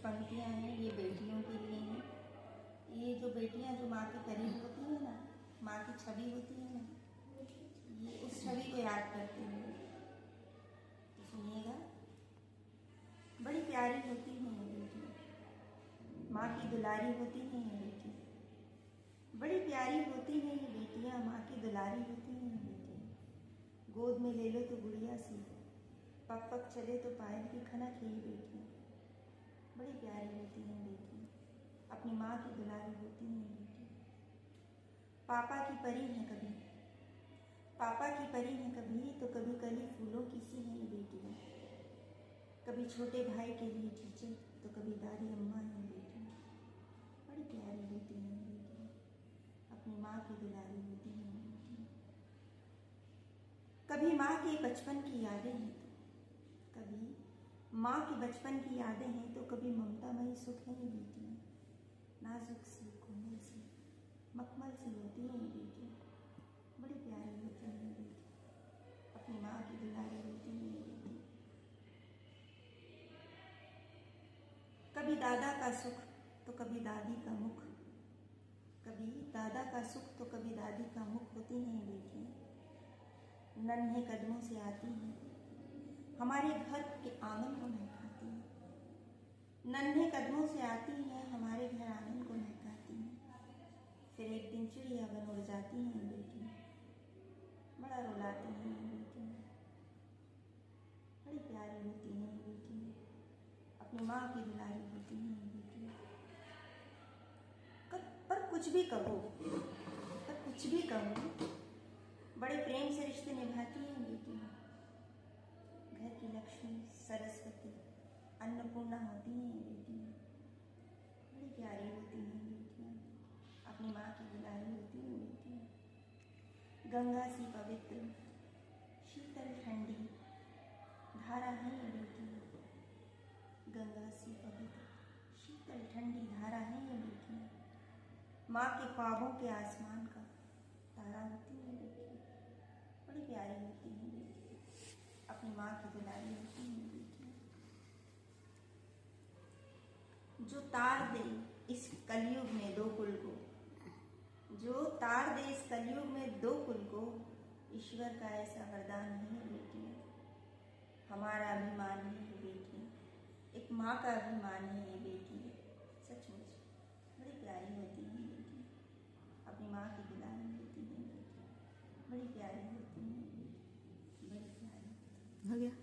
पंक्तियाँ हैं ये बेटियों के लिए हैं। ये जो बेटियाँ जो माँ के करीब होती हैं ना, माँ की छवि होती है ना, ये उस छवि को याद करते हैं। तो सुनिएगा, बड़ी प्यारी होती हैं ये बेटियाँ, माँ की दुलारी होती हैं ये बेटियाँ, बड़ी प्यारी होती हैं ये बेटियाँ, माँ की दुलारी होती हैं ये बेटियाँ। गोद में ले लो तो गुड़िया सी, पक पक चले तो पायल की खनक है ये बेटियाँ। बड़ी प्यारी होती हैं बेटियाँ, अपनी माँ की दुलारी होती हैं बेटियाँ। पापा की परी हैं कभी, पापा की परी हैं कभी, तो कभी कली फूलों की सी हैं ये बेटियाँ। कभी छोटे भाई के लिए टीचर, तो कभी दादी अम्मा हैं बेटियाँ। बड़ी प्यारी होती हैं बेटियाँ, अपनी माँ की दुलारी होती हैं बेटियाँ। कभी माँ के बचपन की यादें हैं तो कभी माँ के बचपन की यादें हैं, तो कभी ममतामयी सुख है ये बेटियाँ। नाजुक सी, कोमल सी, मखमल सी होती हैं ये बेटियाँ। बड़ी प्यारी होती हैं ये बेटियाँ, अपनी माँ की दुलारी होती हैं ये बेटियाँ। कभी दादा का सुख तो कभी दादी का मुख, कभी दादा का सुख तो कभी दादी का मुख होती हैं ये बेटियाँ। नन्हे कदमों से आती हैं, हमारे घर के आंगन को महकाती हैं। नन्हे कदमों से आती हैं, हमारे घर आंगन को महकाती हैं। फिर एक दिन चिड़िया बन उड़ जाती हैं बेटियाँ, बड़ा रुलाती हैं बेटियाँ। बड़ी प्यारी होती हैं बेटियाँ, अपनी माँ की दुलारी होती हैं बेटियाँ। पर कुछ भी कहो, पर कुछ भी कहो, बड़े प्रेम से रिश्ते निभाती हैं बेटियाँ। घर की लक्ष्मी, सरस्वती, अन्नपूर्णा होती हैं ये बेटियाँ। बड़ी प्यारी होती हैं बेटियाँ, अपनी माँ की दुलारी होती हैं बेटियाँ। गंगा सी पवित्र, शीतल ठंडी धारा है ये बेटियाँ। गंगा सी पवित्र, शीतल ठंडी धारा है ये बेटियाँ। माँ के ख्वाबों के आसमान का तारा होती हैं बेटियाँ। बड़ी प्यारी होती हैं बेटियाँ, अपनी माँ की दुलारी होती हैं बेटियाँ। जो तार दे इस कलयुग में दो कुल को, जो तार दे इस कलयुग में दो कुल को, ईश्वर का ऐसा वरदान है बेटियाँ। हमारा अभिमान है ये बेटियाँ, एक माँ का अभिमान है ये बेटियाँ। सचमुच बड़ी प्यारी होती हैं बेटियाँ, अपनी माँ की दुलारी होती हैं बेटियाँ। बड़ी प्यारी होती हैं बेटियाँ, बड़ी प्यारी। हो गया।